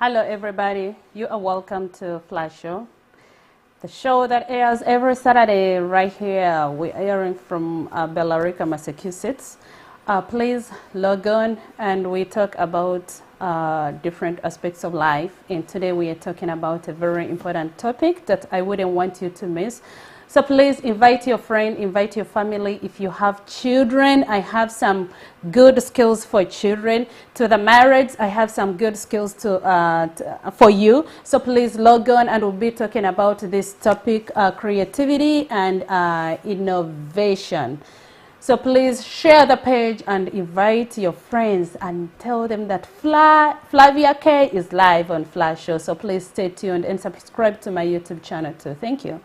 Hello everybody, you are welcome to Flash Show, the show that airs every Saturday right here. We're airing from Bellarica, Massachusetts. Please log on and we talk about different aspects of life. And today we are talking about a very important topic that I wouldn't want you to miss. So please invite your friend, invite your family. If you have children, I have some good skills for children. To the married, I have some good skills for you. So please log on and we'll be talking about this topic, creativity and innovation. So please share the page and invite your friends and tell them that Flavia K is live on Flash Show. So please stay tuned and subscribe to my YouTube channel too. Thank you.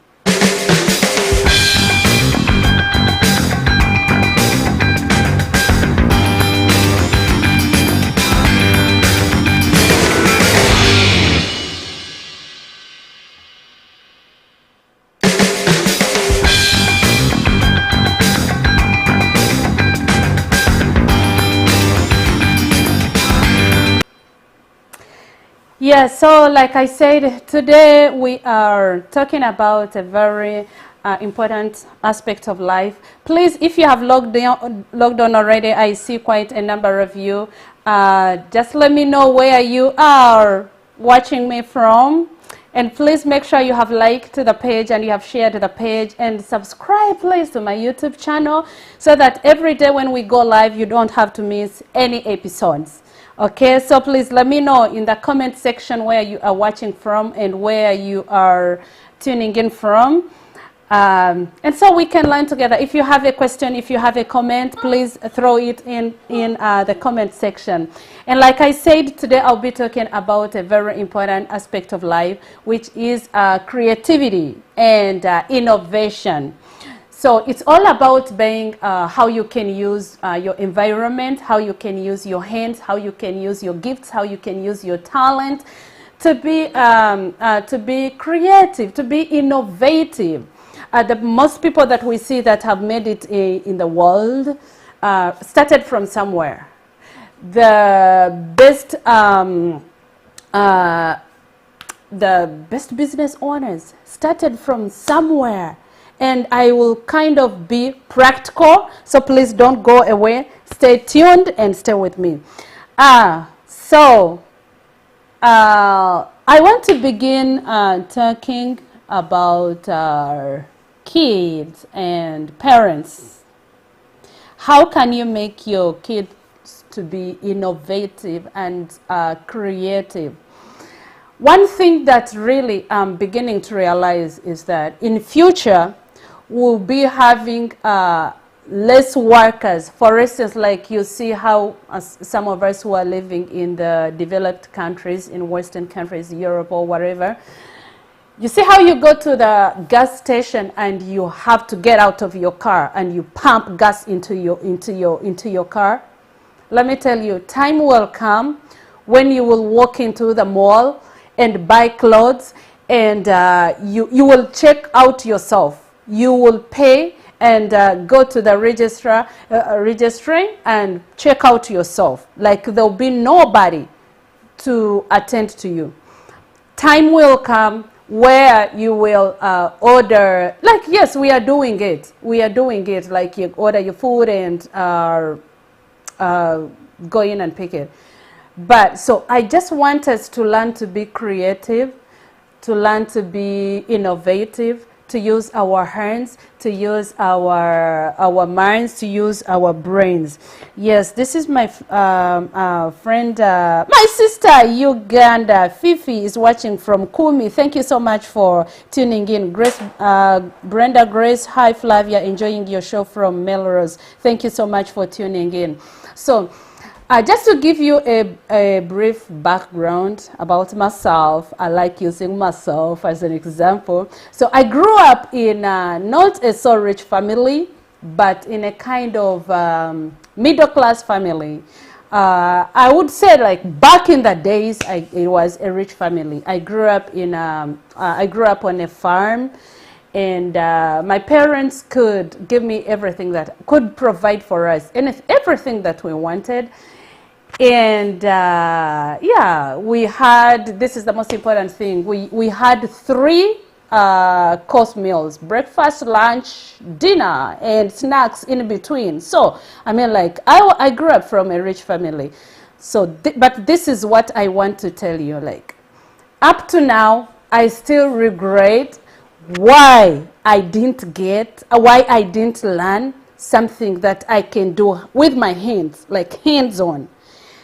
Yeah, so like I said, today we are talking about a very important aspect of life. Please, if you have logged on already, I see quite a number of you. Just let me know where you are watching me from. And please make sure you have liked the page and you have shared the page and subscribe please to my YouTube channel so that every day when we go live, you don't have to miss any episodes. Okay, so please let me know in the comment section where you are watching from and where you are tuning in from. And so we can learn together. If you have a question, if you have a comment, please throw it in the comment section. And like I said, today I'll be talking about a very important aspect of life, which is creativity and innovation. So it's all about being how you can use your environment, how you can use your hands, how you can use your gifts, how you can use your talent to be creative, to be innovative. Most people that we see that have made it in the world started from somewhere. The best business owners started from somewhere. And I will kind of be practical, so please don't go away. Stay tuned and stay with me. I want to begin talking about our kids and parents. How can you make your kids to be innovative and creative? One thing that really I'm beginning to realize is that in future, we'll be having less workers. For instance, like you see how some of us who are living in the developed countries, in Western countries, Europe or whatever, you see how you go to the gas station and you have to get out of your car and you pump gas into your car. Let me tell you, time will come when you will walk into the mall and buy clothes and you will check out yourself. You will pay and go to the registry and check out yourself. Like there'll be nobody to attend to you. Time will come where you will order, like yes, we are doing it. We are doing it, like you order your food and go in and pick it. But so I just want us to learn to be creative, to learn to be innovative, to use our hands, to use our minds, to use our brains. Yes, this is my friend, my sister Uganda, Fifi is watching from Kumi. Thank you so much for tuning in. Grace, Brenda Grace, hi Flavia, enjoying your show from Melrose. Thank you so much for tuning in. So, just to give you a brief background about myself, I like using myself as an example. So I grew up in not a so rich family, but in a kind of middle class family. I would say like back in the days, it was a rich family. I grew up on a farm. And my parents could give me everything that could provide for us, and everything that we wanted. And yeah, we had, this is the most important thing, we had 3 course meals: breakfast, lunch, dinner, and snacks in between. So I mean, like, I grew up from a rich family. So but this is what I want to tell you, like, up to now I still regret why I didn't learn something that I can do with my hands, like hands-on.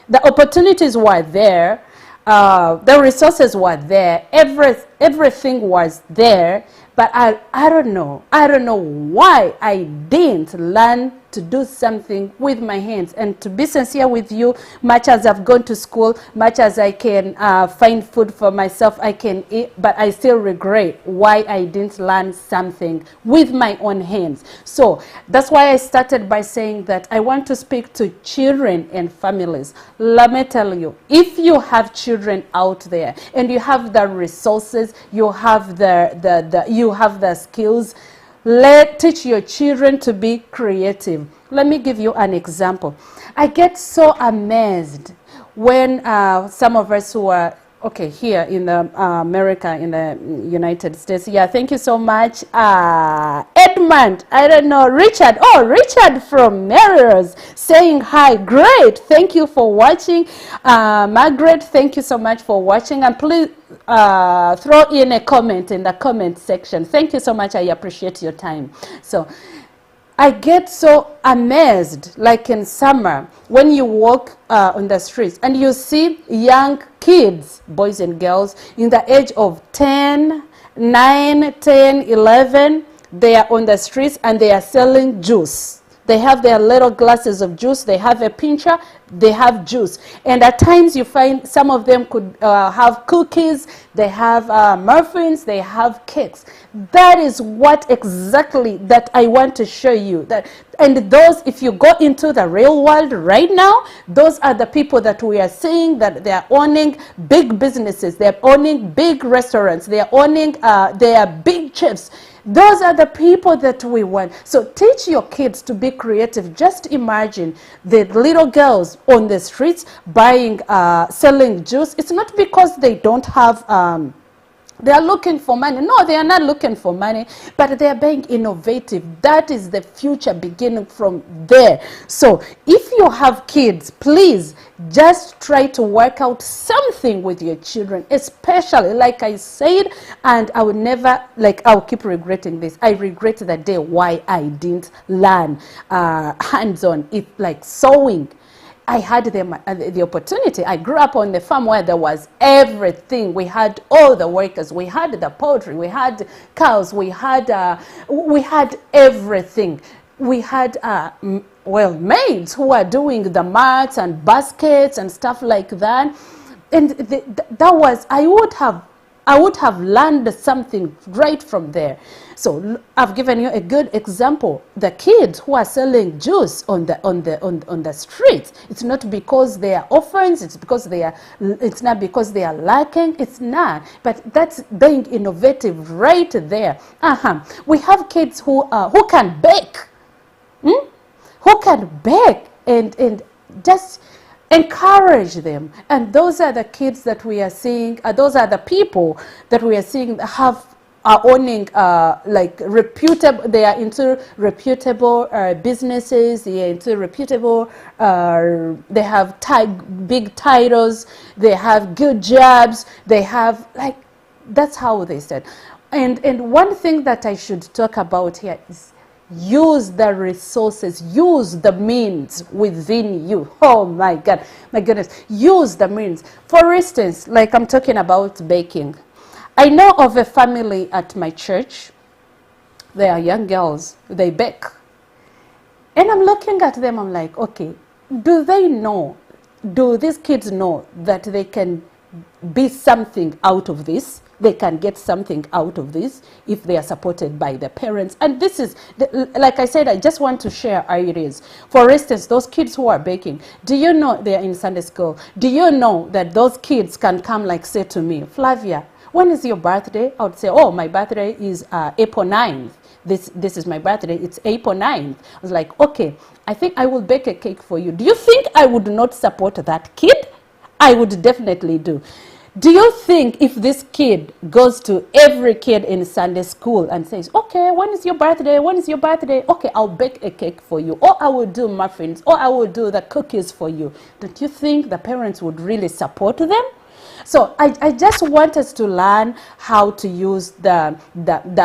The opportunities were there, the resources were there, everything was there, but I don't know why I didn't learn to do something with my hands. And to be sincere with you, much as I've gone to school, much as I can find food for myself, I can eat, but I still regret why I didn't learn something with my own hands. So that's why I started by saying that I want to speak to children and families. Let me tell you, if you have children out there and you have the resources, you have the skills, teach your children to be creative. Let me give you an example. I get so amazed when some of us who are here in America, in the United States. Yeah, thank you so much, Edmund. I don't know, Richard. Oh, Richard from Melrose saying hi. Great, thank you for watching. Margaret, thank you so much for watching, and please throw in a comment in the comment section. Thank you so much. I appreciate your time. So I get so amazed, like in summer, when you walk on the streets and you see young kids, boys and girls, in the age of 10, 9, 10, 11, they are on the streets and they are selling juice. They have their little glasses of juice, they have a pincher, they have juice. And at times you find some of them could have cookies, they have muffins, they have cakes. That is what exactly that I want to show you. And those, if you go into the real world right now, those are the people that we are seeing that they are owning big businesses, they are owning big restaurants, they are owning, they are big chefs. Those are the people that we want. So teach your kids to be creative. Just imagine the little girls on the streets buying, selling juice. It's not because they don't have, they are looking for money. No, they are not looking for money, but they are being innovative. That is the future beginning from there. So if you have kids, please just try to work out something with your children, especially, like I said, and I will never, I'll keep regretting this. I regret the day why I didn't learn hands-on, like sewing. I had the opportunity. I grew up on the farm where there was everything. We had all the workers. We had the poultry. We had cows. We had everything. We had maids who were doing the mats and baskets and stuff like that. And that was, I would have learned something right from there. So I've given you a good example. The kids who are selling juice on the streets, it's not because they are orphans, it's not because they are lacking, it's not. But that's being innovative right there. We have kids who can bake. Who can bake and just encourage them. And those are the kids that we are seeing, those are the people that we are seeing are owning reputable, they are into reputable businesses, they are into reputable, they have big titles, they have good jobs, they have, that's how they said. And one thing that I should talk about here is use the resources, use the means within you. Oh my God, my goodness, use the means. For instance, like I'm talking about baking. I know of a family at my church. They are young girls, they bake. And I'm looking at them, I'm like, okay, do these kids know that they can be something out of this? They can get something out of this if they are supported by the parents. And this is, like I said, I just want to share ideas. For instance, those kids who are baking, do you know they're in Sunday school? Do you know that those kids can come say to me, Flavia, when is your birthday? I would say, oh, my birthday is April 9th. this is my birthday, it's April 9th. I was like, okay, I think I will bake a cake for you. Do you think I would not support that kid? I would definitely do. Do you think if this kid goes to every kid in Sunday school and says, okay, when is your birthday? When is your birthday? Okay, I'll bake a cake for you. Or I will do muffins. Or I will do the cookies for you. Don't you think the parents would really support them? So I just want us to learn how to use the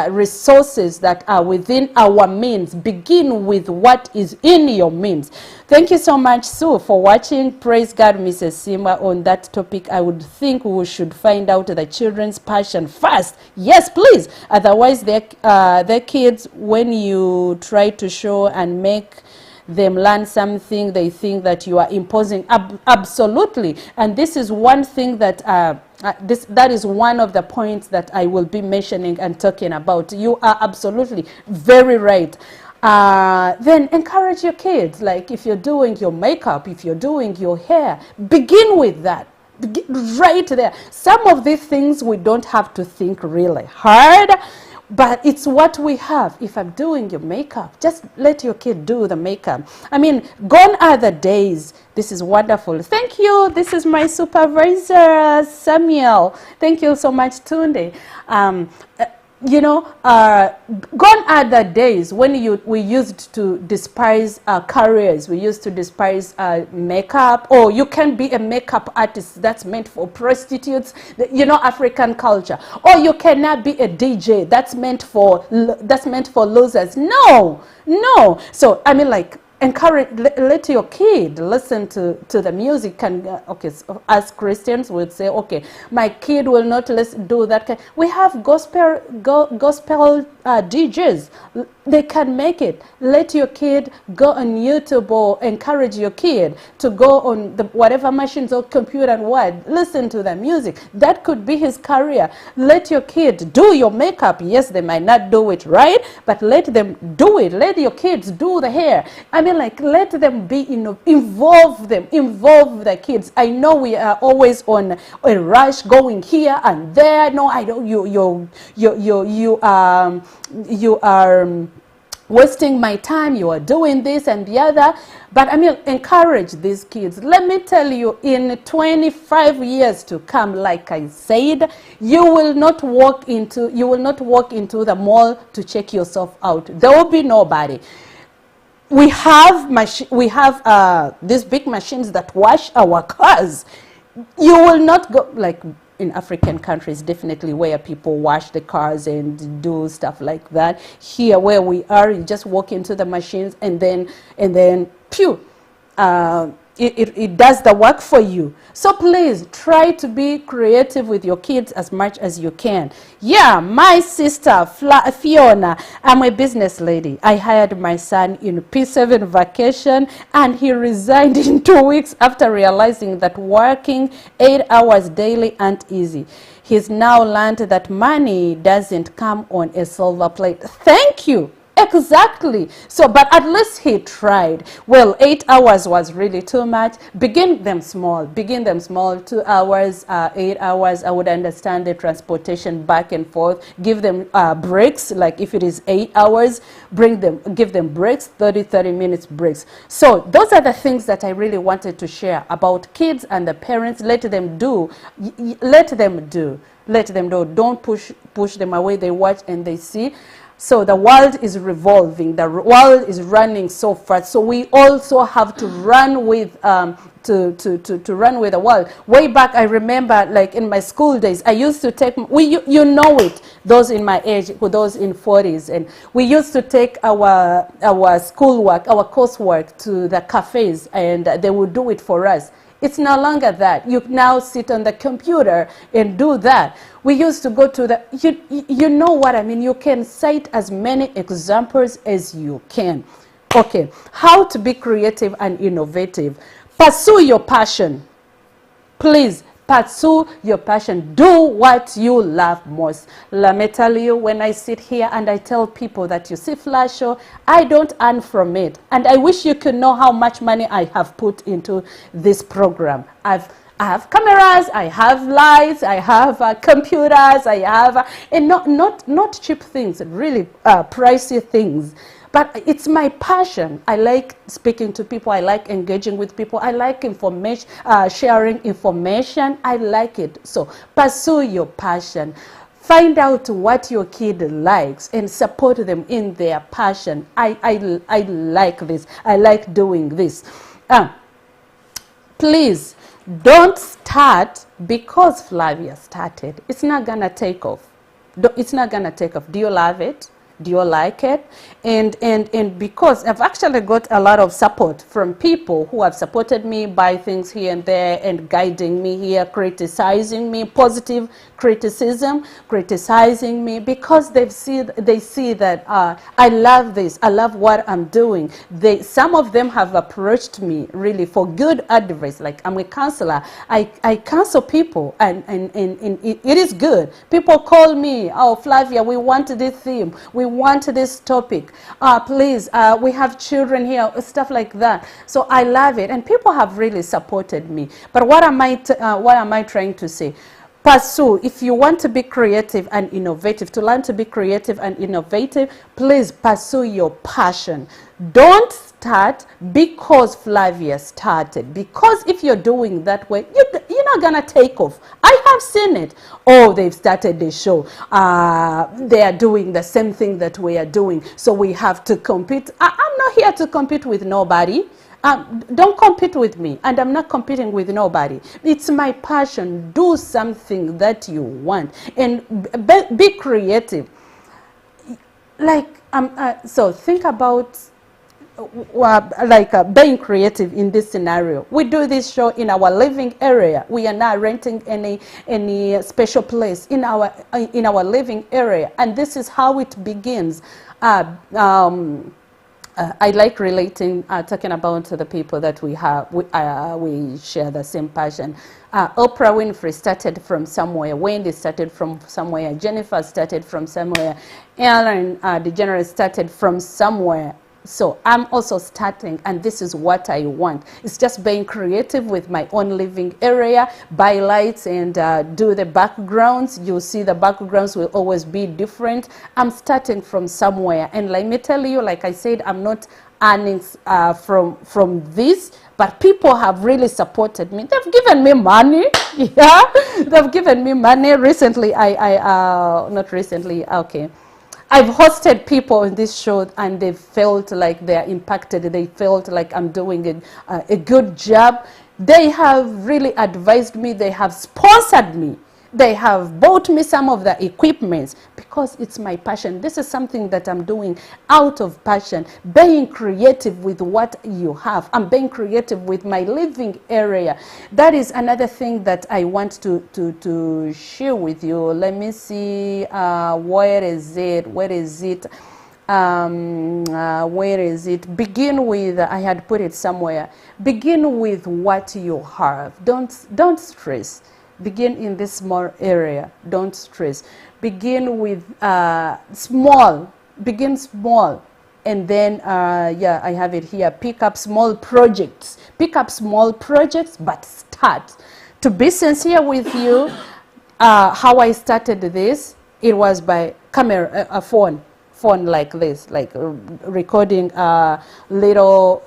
resources that are within our means. Begin with what is in your means. Thank you so much, Sue, for watching. Praise God, Mrs. Sima. On that topic, I would think we should find out the children's passion first. Yes, please. Otherwise, their kids, when you try to show and make them learn something, they think that you are imposing. Absolutely. And this is one thing that that is one of the points that I will be mentioning and talking about. You are absolutely very right. Then encourage your kids. Like if you're doing your makeup, if you're doing your hair, begin with that. Right there. Some of these things we don't have to think really hard, but it's what we have. If I'm doing your makeup, just let your kid do the makeup. I mean, gone are the days. This is wonderful. Thank you. This is my supervisor, Samuel. Thank you so much, Tunde. You know, gone are the days when we used to despise careers. We used to despise makeup. Oh, you can be a makeup artist. That's meant for prostitutes. You know, African culture. Or you cannot be a DJ. That's meant for losers. No, no. So I mean, like, encourage, let your kid listen to the music. And okay, so as Christians would say, okay, my kid will not do that. We have gospel DJs. They can make it. Let your kid go on YouTube, or encourage your kid to go on whatever machines or computer and word. Listen to the music. That could be his career. Let your kid do your makeup. Yes, they might not do it right, but let them do it. Let your kids do the hair. I mean, like, let them be, involve the kids. I know we are always on a rush, going here and there. No, I don't. You are wasting my time. You are doing this and the other. But I mean, encourage these kids. Let me tell you, in 25 years to come, like I said, you will not walk into the mall to check yourself out. There will be nobody. We have these big machines that wash our cars. You will not go, like in African countries, definitely, where people wash the cars and do stuff like that. Here where we are, you just walk into the machines and then pew, it does the work for you. So please try to be creative with your kids as much as you can. Yeah, my sister Fiona, I'm a business lady. I hired my son in P7 vacation, and he resigned in 2 weeks after realizing that working 8 hours daily ain't easy. He's now learned that money doesn't come on a silver plate. Thank you. Exactly. So, but at least he tried. Well, 8 hours was really too much. Begin them small. 2 hours, 8 hours. I would understand the transportation back and forth. Give them breaks. Like if it is 8 hours, give them breaks, 30 minutes breaks. So those are the things that I really wanted to share about kids and the parents. Let them do. Don't push them away. They watch and they see. So the world is revolving. The world is running so fast. So we also have to run with to run with the world. Way back, I remember, like in my school days, I used to take you know it. Those in my age, those in 40s, and we used to take our schoolwork, our coursework to the cafes, and they would do it for us. It's no longer that. You now sit on the computer and do that. We used to go to you know what I mean. You can cite as many examples as you can. Okay, how to be creative and innovative. Pursue your passion. Please, pursue your passion. Do what you love most. Let me tell you, when I sit here and I tell people that you see Flash Show, I don't earn from it. And I wish you could know how much money I have put into this program. I have cameras, I have lights, I have computers, I have, and not cheap things, really pricey things. But it's my passion. I like speaking to people. I like engaging with people. I like information, sharing information. I like it. So pursue your passion. Find out what your kid likes and support them in their passion. I like this. I like doing this. Please don't start because Flavia started. It's not going to take off. It's not going to take off. Do you love it? Do you like it? And because I've actually got a lot of support from people who have supported me by things here and there and guiding me here, criticizing me, positive criticism, criticizing me, because they see that I love this, I love what I'm doing. Some of them have approached me really for good advice. Like, I'm a counselor. I counsel people, and it is good. People call me, oh, Flavia, we want this theme, we want this topic, please, we have children here, stuff like that. So I love it, and people have really supported me. But what am I trying to say? Pursue. If you want to be creative and innovative, to learn to be creative and innovative, please pursue your passion. Don't start because Flavia started. Because if you're doing that way, you're not going to take off. I have seen it. Oh, they've started the show. They are doing the same thing that we are doing. So we have to compete. I'm not here to compete with nobody. Don't compete with me, and I'm not competing with nobody. It's my passion. Do something that you want, and be creative. Like, so think about being creative in this scenario. We do this show in our living area. We are not renting any special place in our living area, and this is how it begins. I like relating, talking about the people that we have. We share the same passion. Oprah Winfrey started from somewhere. Wendy started from somewhere. Jennifer started from somewhere. Ellen DeGeneres started from somewhere. So I'm also starting, and this is what I want. It's just being creative with my own living area, buy lights and do the backgrounds. You see the backgrounds will always be different. I'm starting from somewhere, and let me tell you, like I said, I'm not earning from this, but people have really supported me. They've given me money. Yeah, they've given me money. Recently, not recently, okay. I've hosted people in this show, and they felt like they're impacted. They felt like I'm doing a good job. They have really advised me. They have sponsored me. They have bought me some of the equipments because it's my passion. This is something that I'm doing out of passion. Being creative with what you have. I'm being creative with my living area. That is another thing that I want to share with you. Let me see. Where is it? Where is it? Where is it? Begin with, I had put it somewhere. Begin with what you have. Don't stress. Begin in this small area. Don't stress. Begin with small. Begin small. And then, yeah, I have it here. Pick up small projects. Pick up small projects, but start. To be sincere with you, how I started this, it was by camera, a phone like this, like recording little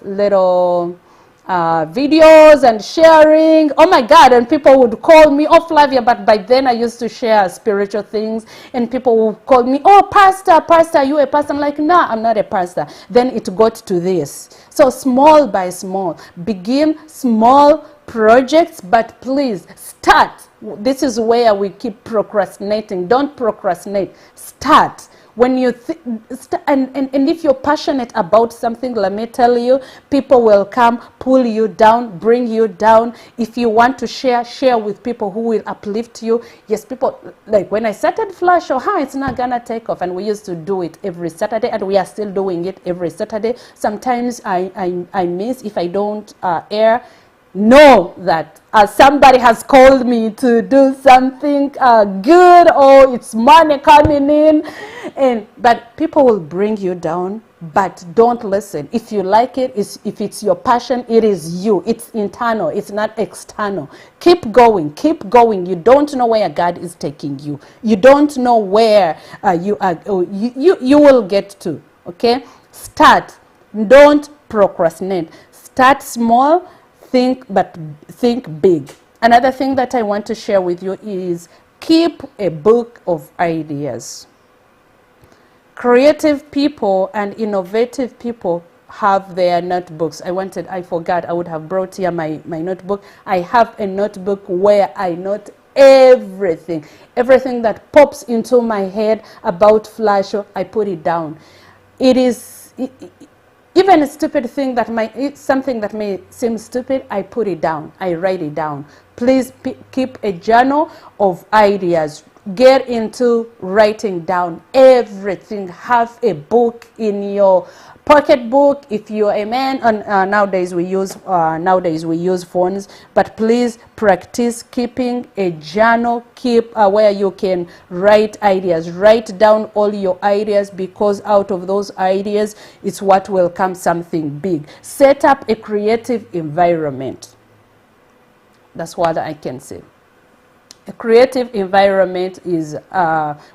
videos and sharing. Oh my God, and people would call me, oh Flavia, but by then I used to share spiritual things, and people would call me, oh pastor, you a pastor? I'm like, no, I'm not a pastor. Then it got to this. So small by small, begin small projects, but please start. This is where we keep procrastinating. Don't procrastinate. Start. When you and if you're passionate about something, let me tell you, people will come, pull you down, bring you down. If you want to share with people who will uplift you. Yes, people, like when I started Flash, it's not gonna take off, and we used to do it every Saturday, and we are still doing it every Saturday. Sometimes I miss if I don't air. Know that somebody has called me to do something good, or it's money coming in, but people will bring you down. but don't listen. If you like it, if it's your passion, it is you. It's internal. It's not external. Keep going. Keep going. You don't know where God is taking you. You don't know where you are. You will get to. Okay? Start. Don't procrastinate. Start small. Think big. Another thing that I want to share with you is keep a book of ideas. Creative people and innovative people have their notebooks. I forgot, I would have brought here my notebook. I have a notebook where I note everything that pops into my head about Flash. I put it down. Even a stupid thing something that may seem stupid, I put it down. I write it down. Please keep a journal of ideas. Get into writing down everything. Have a book in your pocketbook. If you're a man, nowadays we use phones, but please practice keeping a journal. Keep where you can write ideas. Write down all your ideas, because out of those ideas it's what will come something big. Set up a creative environment. That's what I can say. A creative environment is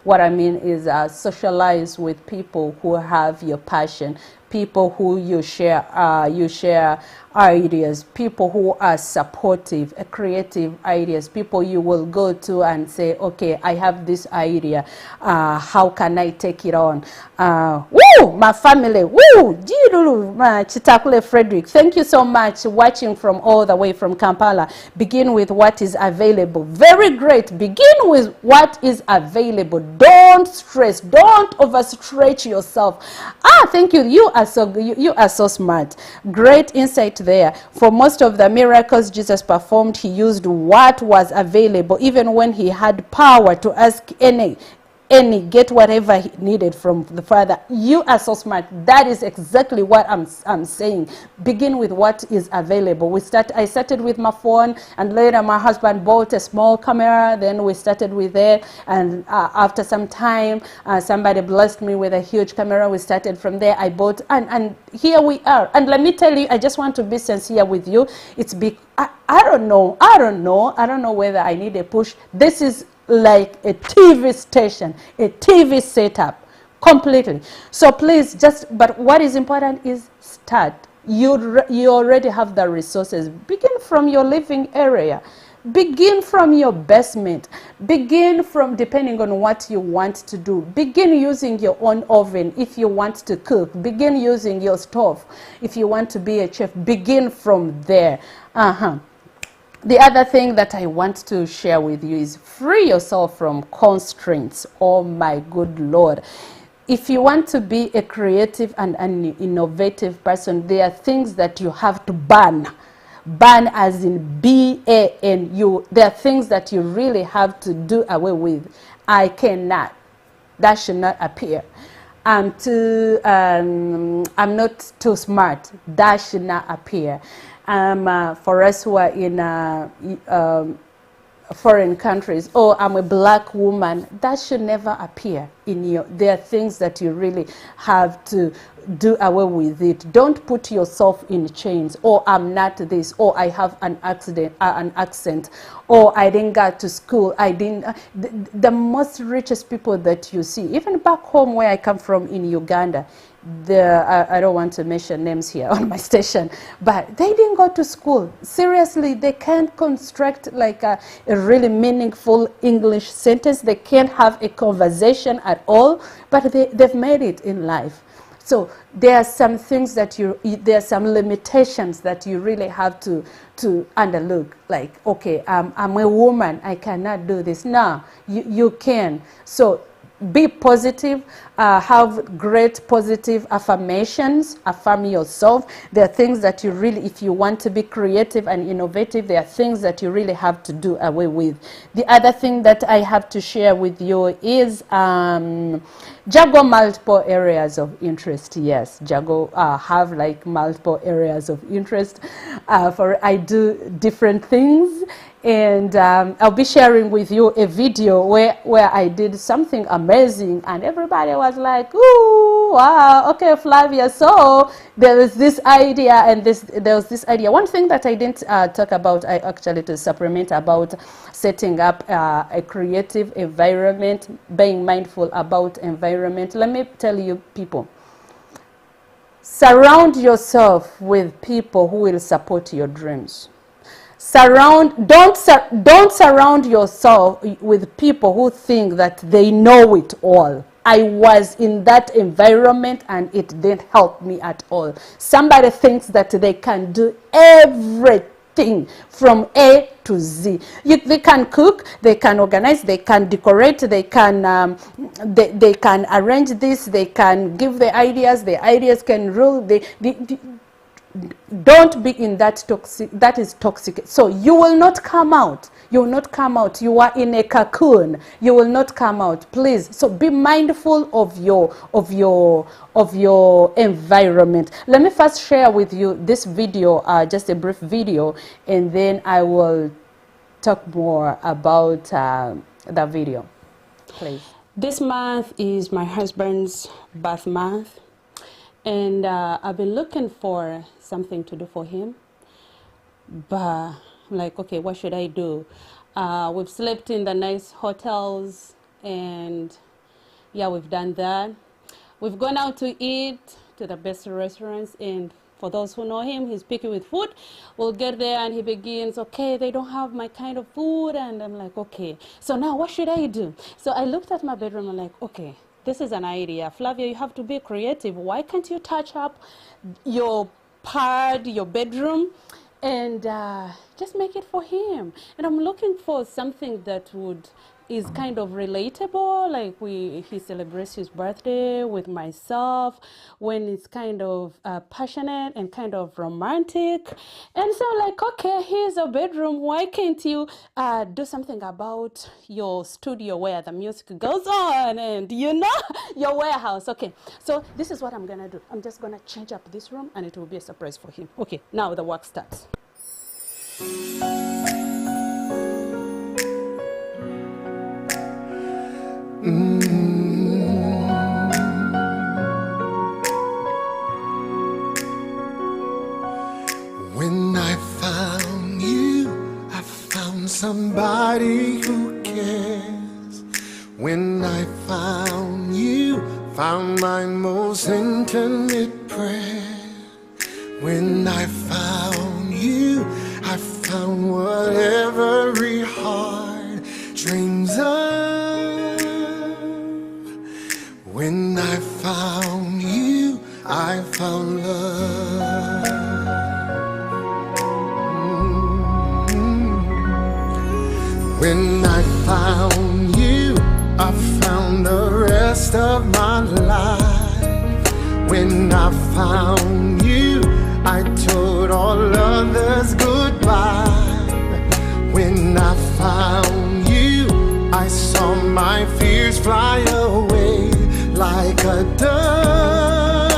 what I mean is socialize with people who have your passion, people who you share ideas, people who are supportive, creative ideas, people you will go to and say, okay, I have this idea, how can I take it on? Woo, my family, woo, Chitakule Frederick, thank you so much watching from all the way from Kampala. Begin with what is available. Very great. Begin with what is available. Don't stress. Don't overstretch yourself. Thank you. You are so smart. Great insight there. For most of the miracles Jesus performed, he used what was available, even when he had power to ask any get whatever he needed from the Father. You are so smart. That is exactly what I'm saying. Begin with what is available. I started with my phone, and later my husband bought a small camera. Then we started with it, and after some time somebody blessed me with a huge camera. We started from there. I bought, and here we are. And let me tell you, I just want to be sincere with you. It's I don't know whether I need a push. This is like a TV station, a TV setup, completely. So please but what is important is start. You already have the resources. Begin from your living area. Begin from your basement. Begin from, depending on what you want to do. Begin using your own oven if you want to cook. Begin using your stove if you want to be a chef. Begin from there. The other thing that I want to share with you is free yourself from constraints. Oh my good Lord. If you want to be a creative and an innovative person, there are things that you have to ban. Ban as in B-A-N-U. There are things that you really have to do away with. I cannot. That should not appear. I'm not too smart. That should not appear. For us who are in foreign countries, I'm a black woman, that should never appear in you. There are things that you really have to do away with it. Don't put yourself in chains. I'm not this. I have an accent. I didn't go to school. The most richest people that you see, even back home where I come from in Uganda, I don't want to mention names here on my station, but they didn't go to school. Seriously, they can't construct like a really meaningful English sentence. They can't have a conversation at all, but they've made it in life. So there are some things that there are some limitations that you really have to underlook. Like, okay, I'm a woman, I cannot do this. No, you can. So be positive, have great positive affirmations, affirm yourself. There are things that you really, if you want to be creative and innovative, there are things that you really have to do away with. The other thing that I have to share with you is juggle multiple areas of interest. Yes, juggle, have like multiple areas of interest. I do different things. And I'll be sharing with you a video where I did something amazing, and everybody was like, ooh, Oh, wow. Okay, Flavia. So there is this idea, and there was this idea. One thing that I didn't talk about, I actually to supplement about setting up a creative environment, being mindful about environment. Let me tell you, people, surround yourself with people who will support your dreams. Don't surround yourself with people who think that they know it all. I was in that environment and it didn't help me at all. Somebody thinks that they can do everything from A to Z. They can cook, they can organize, they can decorate, they can arrange this, they can give the ideas can rule. Don't be in that is toxic. So you will not come out. You will not come out. You are in a cocoon. You will not come out. Please. So be mindful of your environment. Let me first share with you this video, just a brief video, and then I will talk more about the video. Please. This month is my husband's birth month. And I've been looking for something to do for him, but I'm like, okay, what should I do? We've slept in the nice hotels, and yeah, we've done that. We've gone out to eat to the best restaurants, and for those who know him, he's picky with food. We'll get there and he begins, okay, they don't have my kind of food, and I'm like, okay, so now what should I do? So I looked at my bedroom and I'm like, okay, this is an idea. Flavia, you have to be creative. Why can't you touch up your part, your bedroom, and just make it for him? And I'm looking for something that is kind of relatable, like he celebrates his birthday with myself, when it's kind of passionate and kind of romantic. And so like, okay, here's a bedroom. Why can't you do something about your studio where the music goes on and your warehouse? Okay, so this is what I'm gonna do. I'm just gonna change up this room and it will be a surprise for him. Okay, now the work starts. When I found you, I found somebody who cares. When I found you, found my most intimate prayer. When I found you, I found what every heart dreams of. When I found you, I found love. When I found you, I found the rest of my life. When I found you, I told all others goodbye. When I found you, I saw my fears fly away like a dove.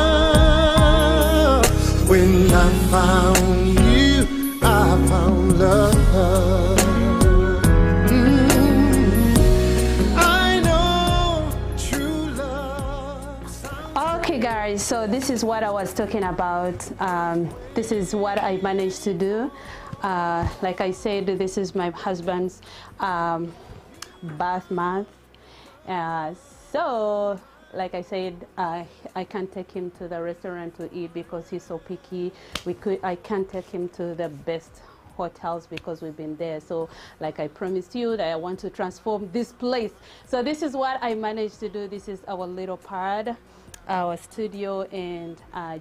When I found you, I found love. I know true love. Okay guys, so this is what I was talking about. This is what I managed to do. Like I said, this is my husband's birth month. So like I said, I can't take him to the restaurant to eat because he's so picky. I can't take him to the best hotels because we've been there. So like I promised you that I want to transform this place. So this is what I managed to do. This is our little part, our studio, and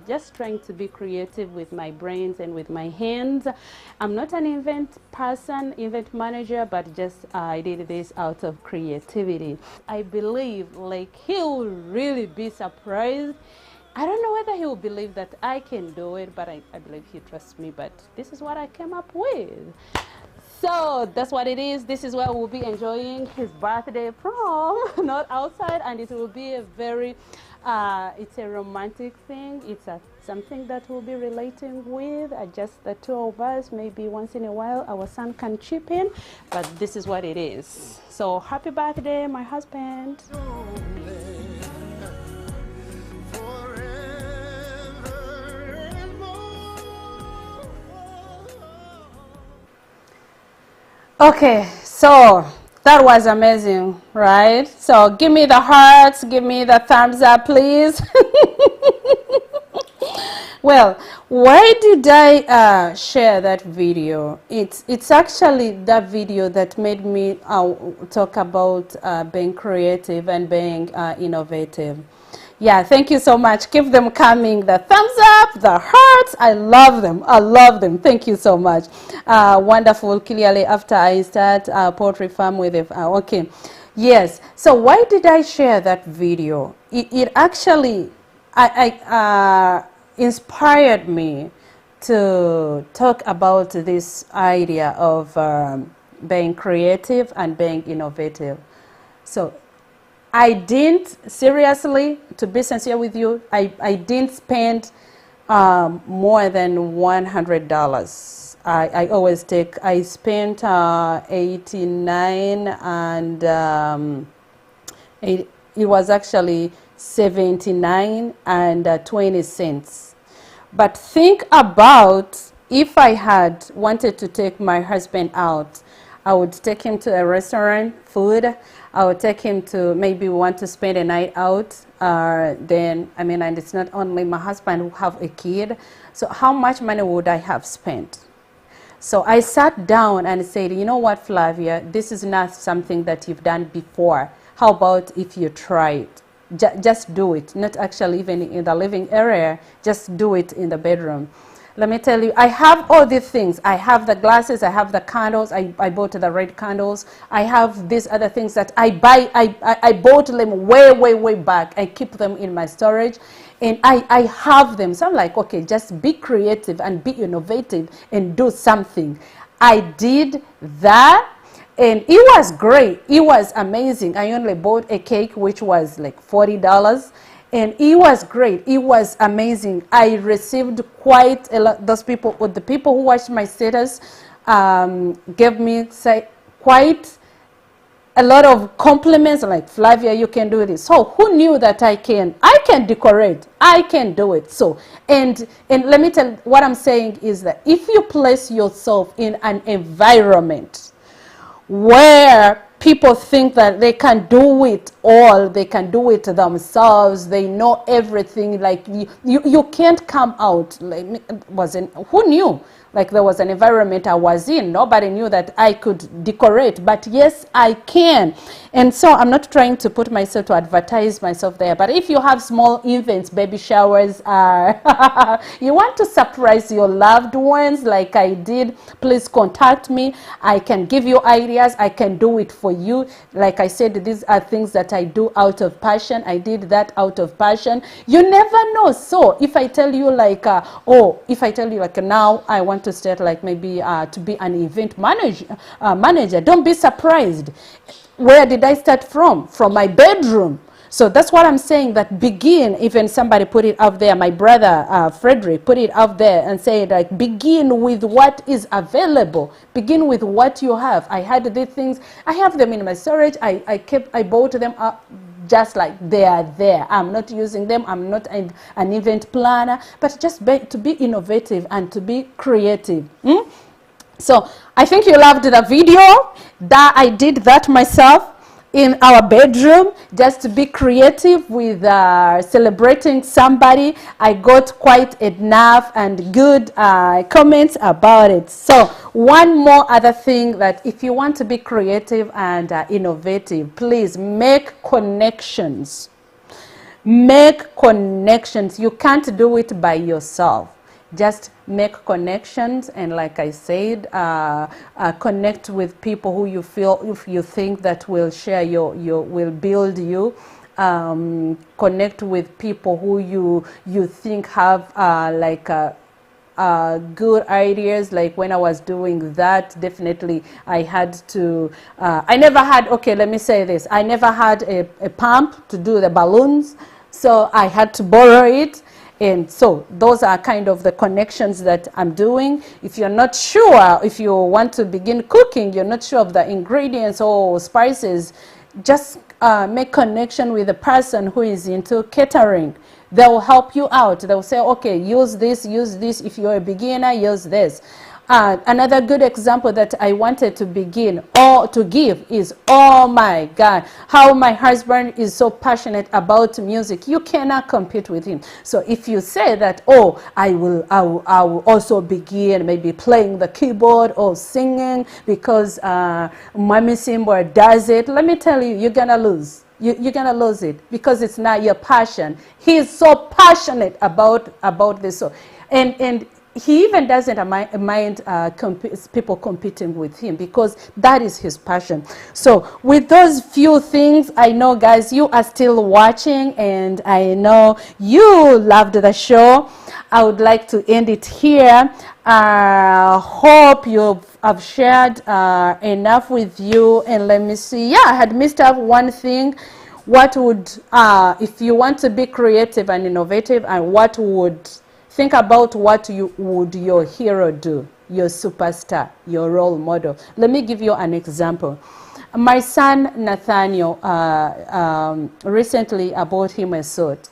just trying to be creative with my brains and with my hands. I'm not an event person, event manager, but just I did this out of creativity. I believe like he will really be surprised. I don't know whether he will believe that I can do it, but I believe he trusts me. But this is what I came up with. So that's what it is. This is where we'll be enjoying his birthday prom, not outside, and it will be a very it's a romantic thing. It's something that we'll be relating with, just the two of us. Maybe once in a while our son can chip in, but this is what it is. So happy birthday, my husband. Okay, so that was amazing, right? So give me the hearts, give me the thumbs up, please. Well, why did I share that video? It's actually that video that made me talk about being creative and being innovative. Yeah, thank you so much. Keep them coming. The thumbs up, the hearts. I love them. I love them. Thank you so much. Wonderful. Clearly, after I start poultry farm with it. Okay. Yes. So why did I share that video? It actually, inspired me to talk about this idea of being creative and being innovative. So I didn't, seriously, to be sincere with you, I didn't spend more than $100. I always take, I spent 89 and it was actually 79 and 20 cents. But think about if I had wanted to take my husband out, I would take him to a restaurant, food. I would take him to maybe want to spend a night out. Then, I mean, and it's not only my husband who have a kid. So how much money would I have spent? So I sat down and said, you know what, Flavia, this is not something that you've done before. How about if you try it? Just do it, not actually even in the living area, just do it in the bedroom. Let me tell you, I have all these things. I have the glasses, I have the candles, I bought the red candles. I have these other things that I buy, I bought them way back. I keep them in my storage and I have them. So I'm like, okay, just be creative and be innovative and do something. I did that. And it was great. It was amazing. I only bought a cake, which was like $40. And it was great. It was amazing. I received quite a lot. Those people, the people who watched my status, gave me quite a lot of compliments like, Flavia, you can do this. So who knew that I can decorate, I can do it. So, and let me tell you, what I'm saying is that if you place yourself in an environment where people think that they can do it all, they can do it themselves, they know everything, like you can't come out, like, who knew? Like, there was an environment I was in, nobody knew that I could decorate, but yes, I can. And so I'm not trying to put myself to advertise myself there, but if you have small events, baby showers, you want to surprise your loved ones like I did, please contact me. I can give you ideas. I can do it for you. Like I said, these are things that I do out of passion. I did that out of passion. You never know. So if I tell you like, if I tell you like, now I want to start like maybe to be an event manager, don't be surprised. Where did I start from? From my bedroom. So that's what I'm saying, that begin, even somebody put it out there, my brother Frederick put it out there and say like, begin with what is available. Begin with what you have. I had these things, I have them in my storage. I bought them up just like they are there. I'm not using them. I'm not an event planner, but just to be innovative and to be creative. So I think you loved the video that I did that myself in our bedroom, just to be creative with celebrating somebody. I got quite enough and good comments about it. So one more other thing, that if you want to be creative and innovative, please make connections. Make connections. You can't do it by yourself. Just make connections, and like I said, connect with people who you feel, if you think that will share will build you. Connect with people who you think have good ideas. Like when I was doing that, definitely I had to, I never had, okay, let me say this, I never had a pump to do the balloons, so I had to borrow it. And so those are kind of the connections that I'm doing. If you're not sure, if you want to begin cooking, you're not sure of the ingredients or spices, just make connection with a person who is into catering. They will help you out. They will say, okay, use this. If you're a beginner, use this. Another good example that I wanted to begin or to give is, oh my God, how my husband is so passionate about music. You cannot compete with him. So if you say that, oh, I will also begin maybe playing the keyboard or singing because Mommy Simba does it, let me tell you, you're gonna lose. You're gonna lose it because it's not your passion. He is so passionate about this. So, and he even doesn't mind people competing with him because that is his passion. So with those few things, I know, guys, you are still watching, and I know you loved the show. I would like to end it here. Hope I've shared enough with you. And let me see. Yeah, I had missed out one thing. What would, if you want to be creative and innovative, and what would, think about what would your hero do, your superstar, your role model. Let me give you an example. My son Nathaniel, recently I bought him a suit,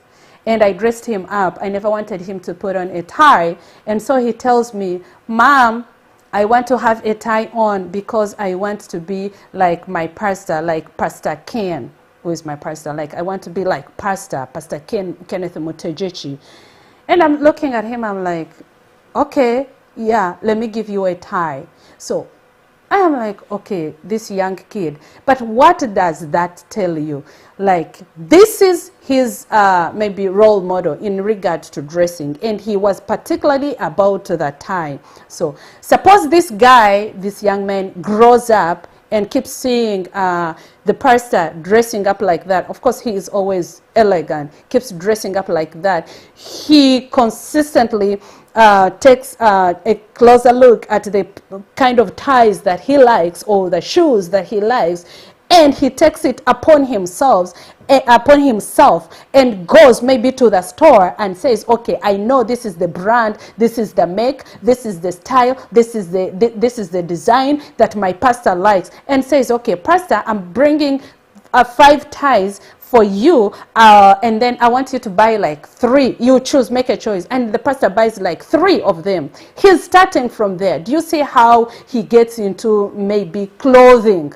and I dressed him up. I never wanted him to put on a tie, and so he tells me, Mom, I want to have a tie on because I want to be like my pastor, like Pastor Ken, who is my pastor. Like, I want to be like Pastor Kenneth Mutejechi. And I'm looking at him, I'm like, okay, yeah, let me give you a tie. So I am like, okay, this young kid. But what does that tell you? Like, this is his maybe role model in regard to dressing. And he was particularly about the tie. So suppose this guy, this young man, grows up and keeps seeing the pastor dressing up like that. Of course, he is always elegant, keeps dressing up like that. He consistently takes a closer look at the kind of ties that he likes or the shoes that he likes, and he takes it upon himself and goes maybe to the store and says, okay, I know this is the brand, this is the make, this is the style, this is the design that my pastor likes, and says, okay, pastor, I'm bringing 5 ties for you, and then I want you to buy like 3. You choose, make a choice, and the pastor buys like 3 of them. He's starting from there. Do you see how he gets into maybe clothing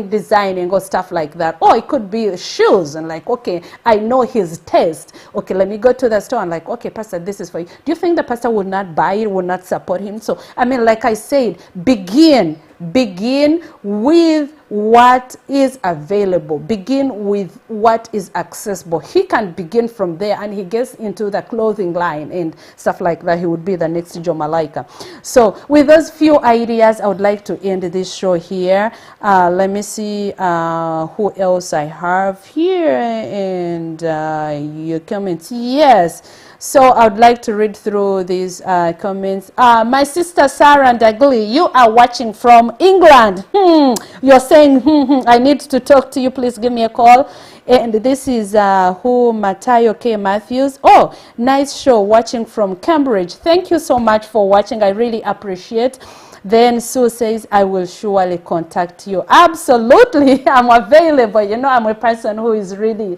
designing or stuff like that? Or it could be shoes, and like, okay, I know his taste. Okay, let me go to the store and like, okay, pastor, this is for you. Do you think the pastor would not buy it, would not support him? So, I mean, like I said, begin with what is available. Begin with what is accessible. He can begin from there, and he gets into the clothing line and stuff like that. He would be the next Joe Malaika. So with those few ideas, I would like to end this show here. Let me see who else I have here, and your comments. Yes. So I would like to read through these comments. My sister Sarah Dagley, you are watching from England. You're saying, I need to talk to you. Please give me a call. And this is Matayo K. Matthews. Oh, nice show, watching from Cambridge. Thank you so much for watching. I really appreciate. Then Sue says, I will surely contact you. Absolutely, I'm available. You know, I'm a person who is really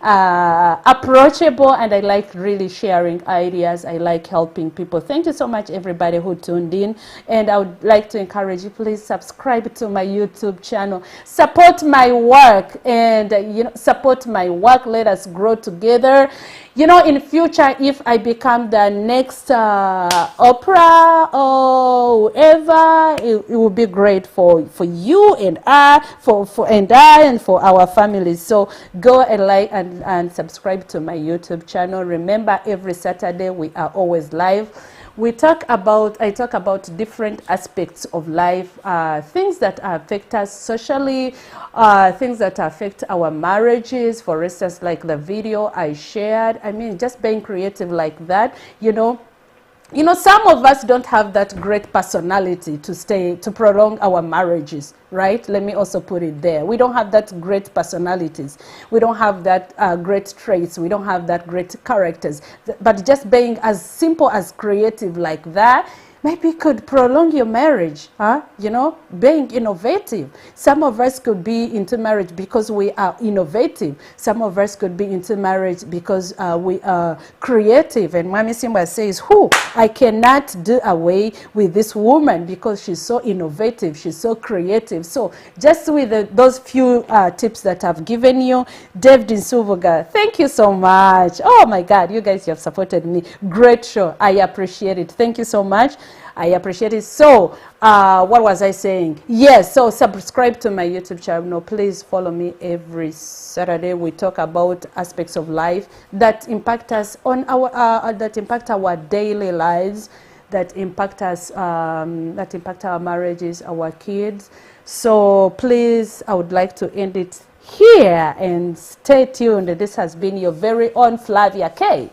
approachable, and I like really sharing ideas. I like helping people. Thank you so much, everybody who tuned in. And I would like to encourage you, please subscribe to my YouTube channel. Support my work, and support my work. Let us grow together. You know, in future, if I become the next Oprah or whoever, it will be great for you and I, and for our families. So go and like and subscribe to my YouTube channel. Remember, every Saturday we are always live. I talk about different aspects of life, things that affect us socially, things that affect our marriages. For instance, like the video I shared. I mean, just being creative like that, you know, some of us don't have that great personality to prolong our marriages, right? Let me also put it there. We don't have that great personalities. We don't have that great traits. We don't have that great characters. But just being as simple as creative like that, maybe could prolong your marriage, huh? You know, being innovative. Some of us could be into marriage because we are innovative. Some of us could be into marriage because we are creative. And Mami Simba says, I cannot do away with this woman because she's so innovative, she's so creative. So just with those few tips that I've given you, David Nsubuga, thank you so much. Oh my God, you guys have supported me. Great show. I appreciate it. Thank you so much. I appreciate it. So, what was I saying? Yes, so subscribe to my YouTube channel. Please follow me every Saturday. We talk about aspects of life that impact us on our, that impact our daily lives, that impact us, that impact our marriages, our kids. So please, I would like to end it here and stay tuned. This has been your very own Flavia K.